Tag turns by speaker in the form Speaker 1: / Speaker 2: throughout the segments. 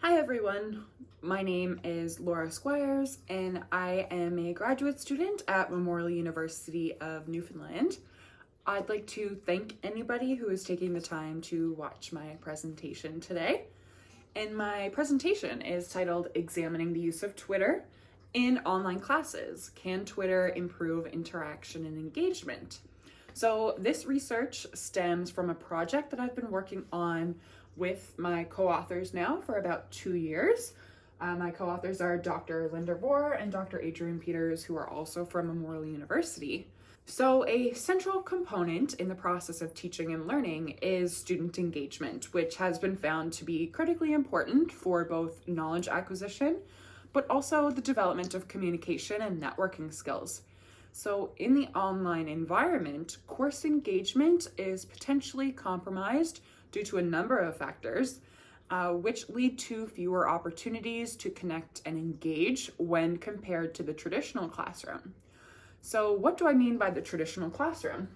Speaker 1: Hi everyone, my name is Laura Squires and I am a graduate student at Memorial University of Newfoundland. I'd like to thank anybody who is taking the time to watch my presentation today. And my presentation is titled Examining the Use of Twitter in Online Classes. Can Twitter improve interaction and engagement? So this research stems from a project that I've been working on with my co-authors now for about 2 years. My co-authors are Dr. Linda Rohr and Dr. Adrian Peters, who are also from Memorial University. So a central component in the process of teaching and learning is student engagement, which has been found to be critically important for both knowledge acquisition, but also the development of communication and networking skills. So in the online environment, course engagement is potentially compromised due to a number of factors, which lead to fewer opportunities to connect and engage when compared to the traditional classroom. So what do I mean by the traditional classroom?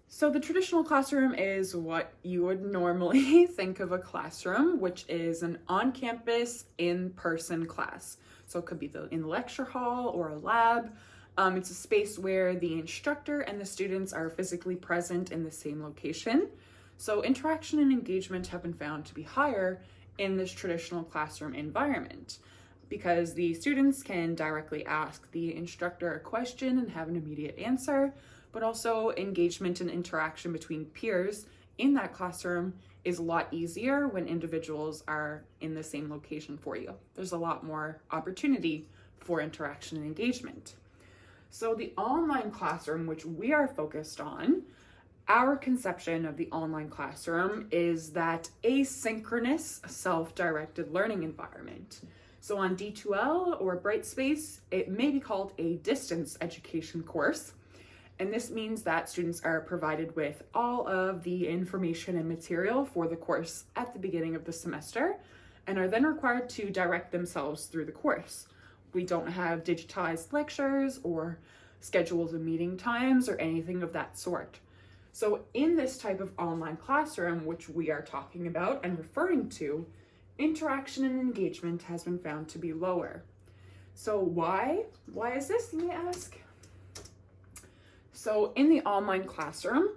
Speaker 1: So the traditional classroom is what you would normally think of a classroom, which is an on-campus, in-person class. So it could be in the lecture hall or a lab. It's a space where the instructor and the students are physically present in the same location. So interaction and engagement have been found to be higher in this traditional classroom environment because the students can directly ask the instructor a question and have an immediate answer, but also engagement and interaction between peers in that classroom is a lot easier when individuals are in the same location for you. There's a lot more opportunity for interaction and engagement. So the online classroom, which we are focused on, our conception of the online classroom is that asynchronous self-directed learning environment. So on D2L or Brightspace, it may be called a distance education course. And this means that students are provided with all of the information and material for the course at the beginning of the semester and are then required to direct themselves through the course. We don't have digitized lectures or schedules of meeting times or anything of that sort. So in this type of online classroom, which we are talking about and referring to, interaction and engagement has been found to be lower. So why? Why is this, you may ask? So in the online classroom,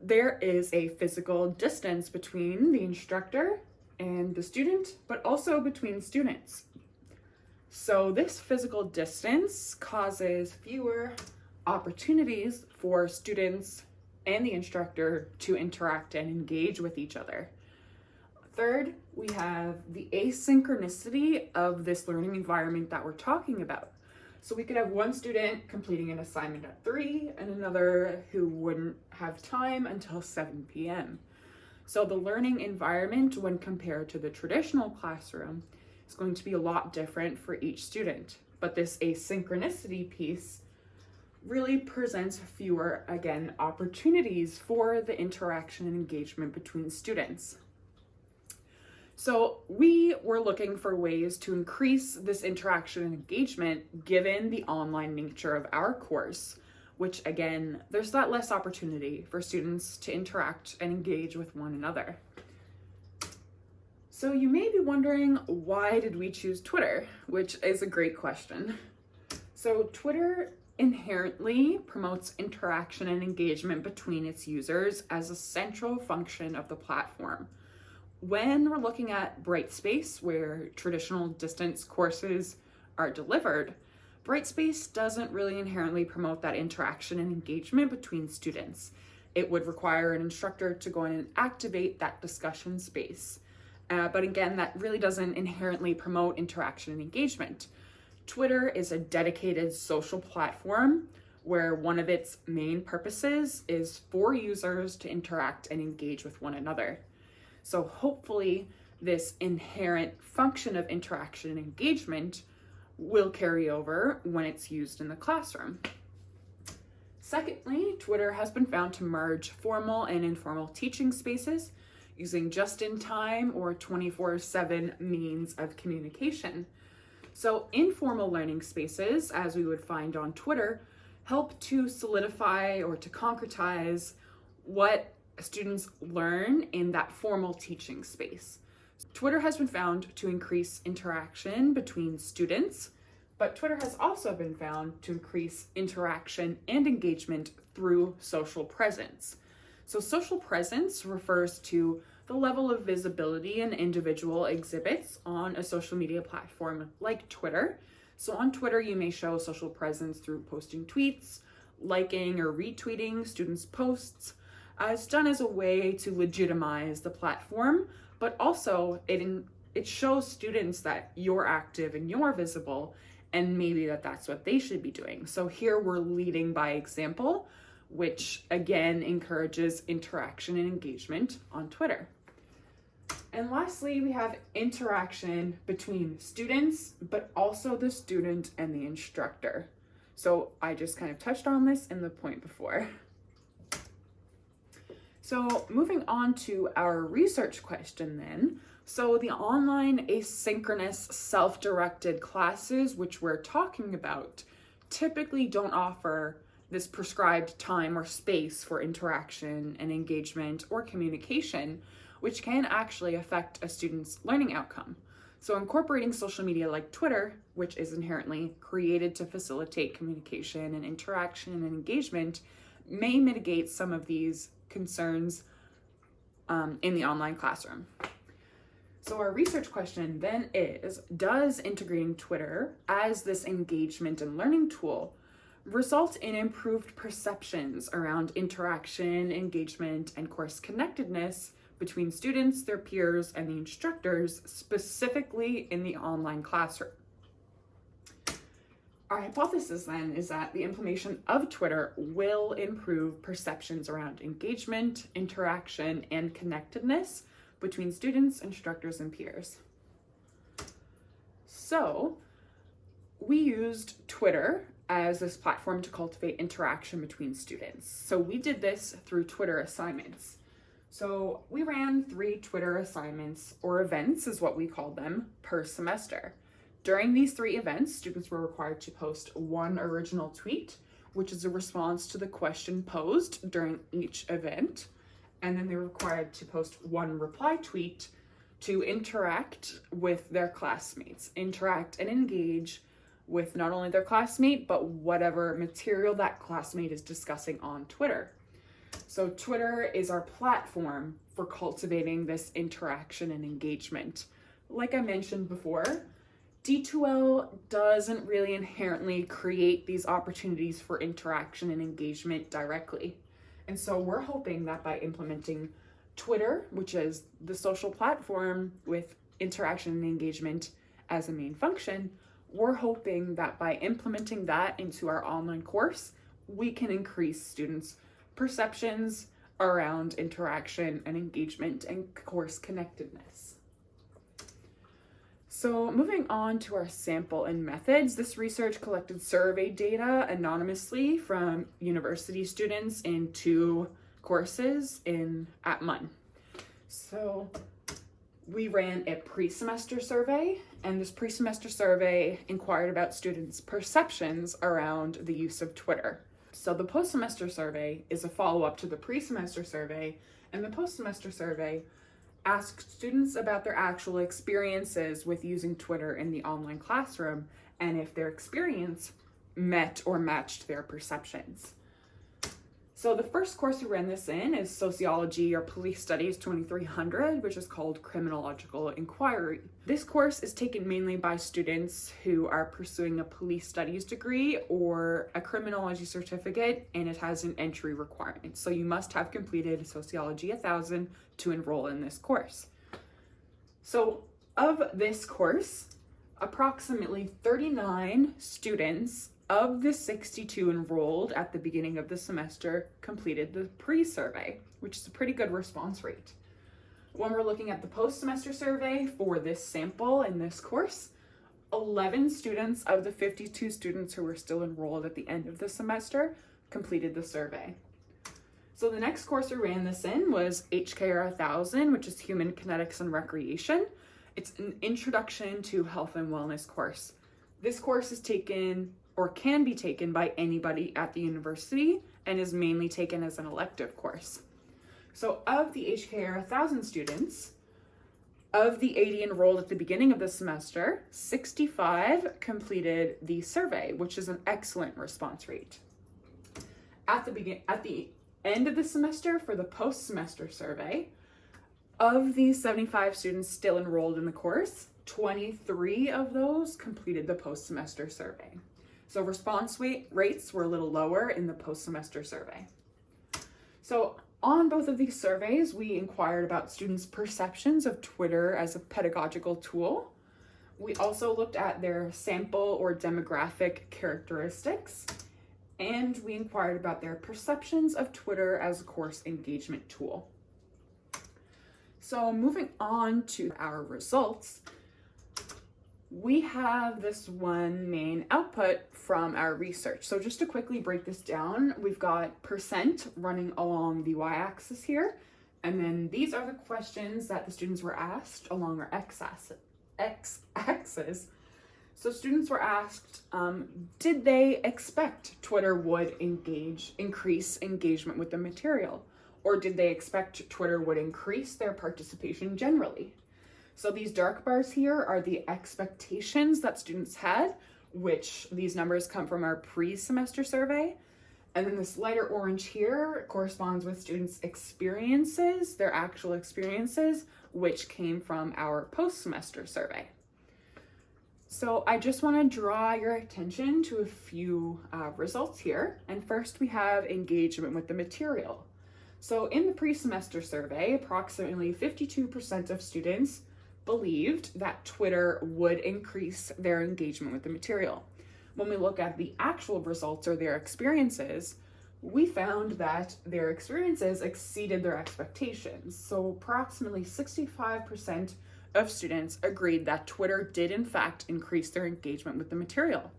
Speaker 1: there is a physical distance between the instructor and the student, but also between students. So this physical distance causes fewer opportunities for students and the instructor to interact and engage with each other. Third, we have the asynchronicity of this learning environment that we're talking about. So we could have one student completing an assignment at 3 and another who wouldn't have time until 7 p.m. So the learning environment when compared to the traditional classroom is going to be a lot different for each student. But this asynchronicity piece really presents fewer, again, opportunities for the interaction and engagement between students. So we were looking for ways to increase this interaction and engagement given the online nature of our course, which again, there's that less opportunity for students to interact and engage with one another. So you may be wondering, why did we choose Twitter? Which is a great question. So Twitter inherently promotes interaction and engagement between its users as a central function of the platform. When we're looking at Brightspace, where traditional distance courses are delivered, Brightspace doesn't really inherently promote that interaction and engagement between students. It would require an instructor to go in and activate that discussion space. But again, that really doesn't inherently promote interaction and engagement. Twitter is a dedicated social platform where one of its main purposes is for users to interact and engage with one another. So hopefully this inherent function of interaction and engagement will carry over when it's used in the classroom. Secondly, Twitter has been found to merge formal and informal teaching spaces using just-in-time or 24/7 means of communication. So informal learning spaces, as we would find on Twitter, help to solidify or to concretize what students learn in that formal teaching space. Twitter has been found to increase interaction between students, but Twitter has also been found to increase interaction and engagement through social presence. So social presence refers to the level of visibility an individual exhibits on a social media platform like Twitter. So on Twitter, you may show social presence through posting tweets, liking or retweeting students' posts. It's done as a way to legitimize the platform, but also it shows students that you're active and you're visible, and maybe that's what they should be doing. So here we're leading by example, which again encourages interaction and engagement on Twitter. And lastly, we have interaction between students, but also the student and the instructor. So I just kind of touched on this in the point before. So moving on to our research question then. So the online asynchronous self-directed classes, which we're talking about, typically don't offer this prescribed time or space for interaction and engagement or communication, which can actually affect a student's learning outcome. So incorporating social media like Twitter, which is inherently created to facilitate communication and interaction and engagement, may mitigate some of these concerns in the online classroom. So our research question then is, does integrating Twitter as this engagement and learning tool result in improved perceptions around interaction, engagement, and course connectedness between students, their peers, and the instructors, specifically in the online classroom? Our hypothesis then is that the implementation of Twitter will improve perceptions around engagement, interaction, and connectedness between students, instructors, and peers. So we used Twitter as this platform to cultivate interaction between students. So we did this through Twitter assignments. So we ran 3 Twitter assignments, or events is what we called them, per semester. During these 3 events, students were required to post 1 original tweet, which is a response to the question posed during each event. And then they were required to post 1 reply tweet to interact with their classmates, interact and engage with not only their classmate, but whatever material that classmate is discussing on Twitter. So Twitter is our platform for cultivating this interaction and engagement. Like I mentioned before, D2L doesn't really inherently create these opportunities for interaction and engagement directly. And so we're hoping that by implementing Twitter, which is the social platform with interaction and engagement as a main function, we're hoping that by implementing that into our online course, we can increase students' perceptions around interaction and engagement and course connectedness. So moving on to our sample and methods, this research collected survey data anonymously from university students in 2 courses at MUN. So we ran a pre-semester survey, and this pre-semester survey inquired about students' perceptions around the use of Twitter. So the post-semester survey is a follow-up to the pre-semester survey, and the post-semester survey asked students about their actual experiences with using Twitter in the online classroom and if their experience met or matched their perceptions. So the first course we ran this in is Sociology or Police Studies 2300, which is called Criminological Inquiry. This course is taken mainly by students who are pursuing a police studies degree or a criminology certificate, and it has an entry requirement. So you must have completed Sociology 1000 to enroll in this course. So of this course, approximately 39 students of the 62 enrolled at the beginning of the semester completed the pre-survey, which is a pretty good response rate. When we're looking at the post-semester survey for this sample in this course, 11 students of the 52 students who were still enrolled at the end of the semester completed the survey. So the next course we ran this in was HKR 1000, which is Human Kinetics and Recreation. It's an Introduction to Health and Wellness course. This course is taken or can be taken by anybody at the university and is mainly taken as an elective course. So of the HKR 1000 students, Of the 80 enrolled at the beginning of the semester, 65 completed the survey, which is an excellent response rate. At the end of the semester, for the post-semester survey, of these 75 students still enrolled in the course, 23 of those completed the post-semester survey. So response rates were a little lower in the post-semester survey. So on both of these surveys, we inquired about students' perceptions of Twitter as a pedagogical tool. We also looked at their sample or demographic characteristics, and we inquired about their perceptions of Twitter as a course engagement tool. So moving on to our results, we have this one main output from our research. So just to quickly break this down, we've got percent running along the y-axis here, and then these are the questions that the students were asked along our x-axis. So students were asked, did they expect Twitter would increase engagement with the material? Or did they expect Twitter would increase their participation generally? So these dark bars here are the expectations that students had, which these numbers come from our pre-semester survey. And then this lighter orange here corresponds with students' experiences, their actual experiences, which came from our post-semester survey. So I just want to draw your attention to a few results here. And first we have engagement with the material. So in the pre-semester survey, approximately 52% of students believed that Twitter would increase their engagement with the material. When we look at the actual results or their experiences, we found that their experiences exceeded their expectations. So approximately 65% of students agreed that Twitter did in fact increase their engagement with the material,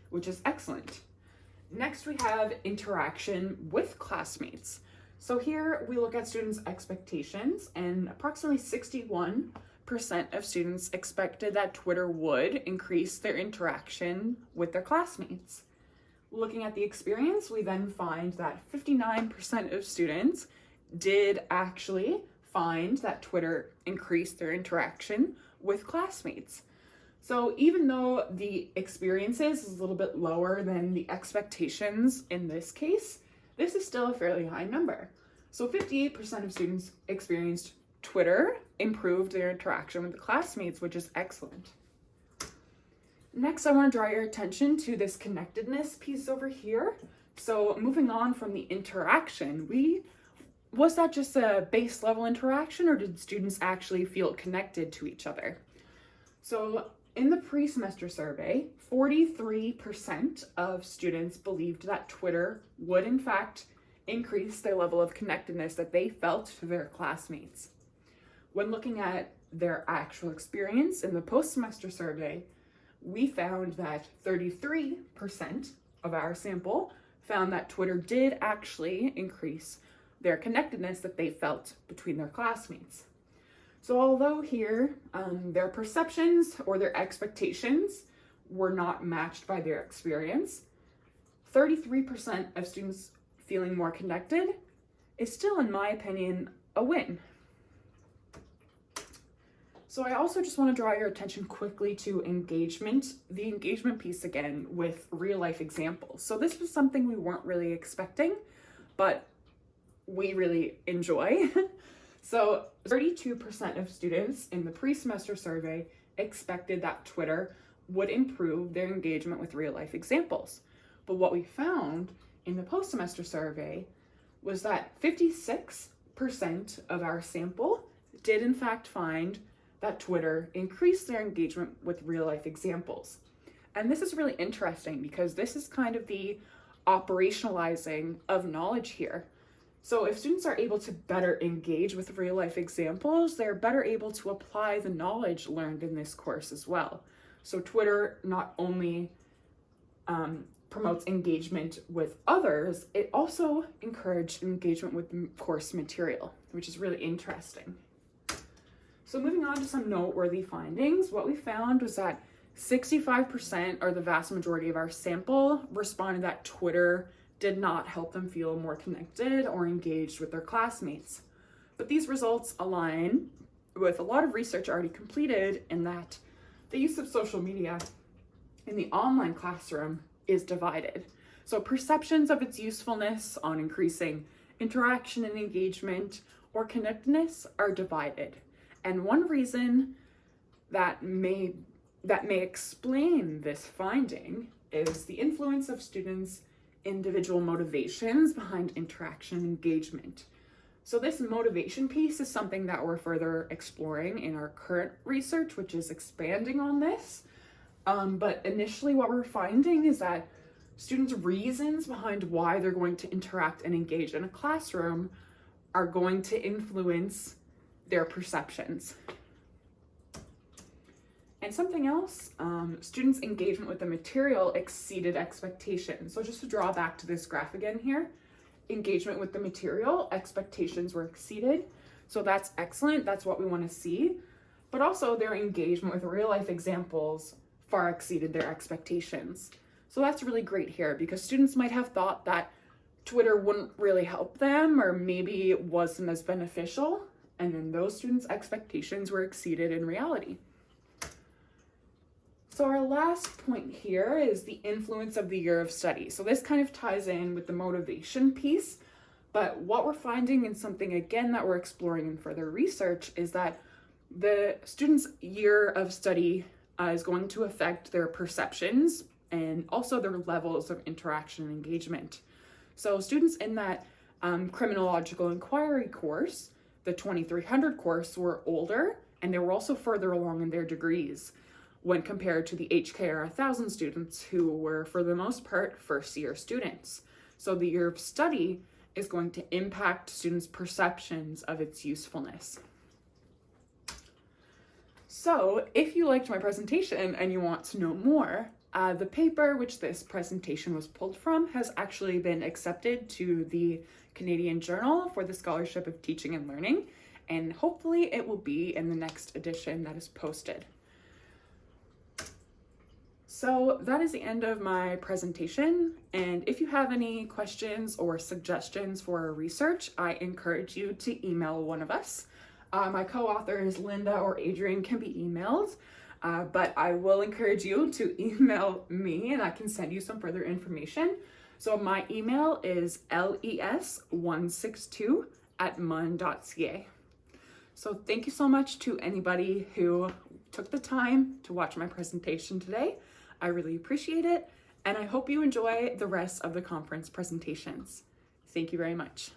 Speaker 1: which is excellent. Next, we have interaction with classmates. So here we look at students' expectations, and approximately 61% of students expected that Twitter would increase their interaction with their classmates. Looking at the experience, we then find that 59% of students did actually find that Twitter increased their interaction with classmates. So even though the experiences is a little bit lower than the expectations in this case, this is still a fairly high number. So 58% of students experienced Twitter improved their interaction with the classmates, which is excellent. Next, I want to draw your attention to this connectedness piece over here. So moving on from the interaction, was that just a base level interaction, or did students actually feel connected to each other? So in the pre-semester survey, 43% of students believed that Twitter would in fact increase their level of connectedness that they felt to their classmates. When looking at their actual experience in the post-semester survey, we found that 33% of our sample found that Twitter did actually increase their connectedness that they felt between their classmates. So although here their perceptions or their expectations were not matched by their experience, 33% of students feeling more connected is still, in my opinion, a win. So I also just want to draw your attention quickly to engagement, the engagement piece again with real life examples. So this was something we weren't really expecting, but we really enjoy. So 32% of students in the pre-semester survey expected that Twitter would improve their engagement with real life examples. But what we found in the post-semester survey was that 56% of our sample did in fact find that Twitter increased their engagement with real life examples. And this is really interesting because this is kind of the operationalizing of knowledge here. So if students are able to better engage with real life examples, they're better able to apply the knowledge learned in this course as well. So Twitter not only promotes engagement with others, it also encouraged engagement with the course material, which is really interesting. So moving on to some noteworthy findings, what we found was that 65%, or the vast majority of our sample, responded that Twitter did not help them feel more connected or engaged with their classmates. But these results align with a lot of research already completed in that the use of social media in the online classroom is divided. So perceptions of its usefulness on increasing interaction and engagement or connectedness are divided. And one reason that may explain this finding is the influence of students' individual motivations behind interaction and engagement. So this motivation piece is something that we're further exploring in our current research, which is expanding on this. But initially what we're finding is that students' reasons behind why they're going to interact and engage in a classroom are going to influence their perceptions. And something else, students' engagement with the material exceeded expectations. So just to draw back to this graph again here, engagement with the material, expectations were exceeded. So that's excellent, that's what we want to see. But also their engagement with real life examples far exceeded their expectations. So that's really great here because students might have thought that Twitter wouldn't really help them or maybe it wasn't as beneficial, and then those students' expectations were exceeded in reality. So our last point here is the influence of the year of study. So this kind of ties in with the motivation piece, but what we're finding and something again that we're exploring in further research is that the students' year of study is going to affect their perceptions and also their levels of interaction and engagement. So students in that criminological inquiry course, the 2300 course, were older and they were also further along in their degrees when compared to the HKR 1000 students who were, for the most part, first-year students. So the year of study is going to impact students' perceptions of its usefulness. So if you liked my presentation and you want to know more, the paper which this presentation was pulled from has actually been accepted to the Canadian Journal for the Scholarship of Teaching and Learning, and hopefully it will be in the next edition that is posted. So that is the end of my presentation, and if you have any questions or suggestions for our research, I encourage you to email one of us. My co-authors, Linda or Adrian, can be emailed, but I will encourage you to email me and I can send you some further information. So my email is les162@mun.ca. So thank you so much to anybody who took the time to watch my presentation today. I really appreciate it, and I hope you enjoy the rest of the conference presentations. Thank you very much.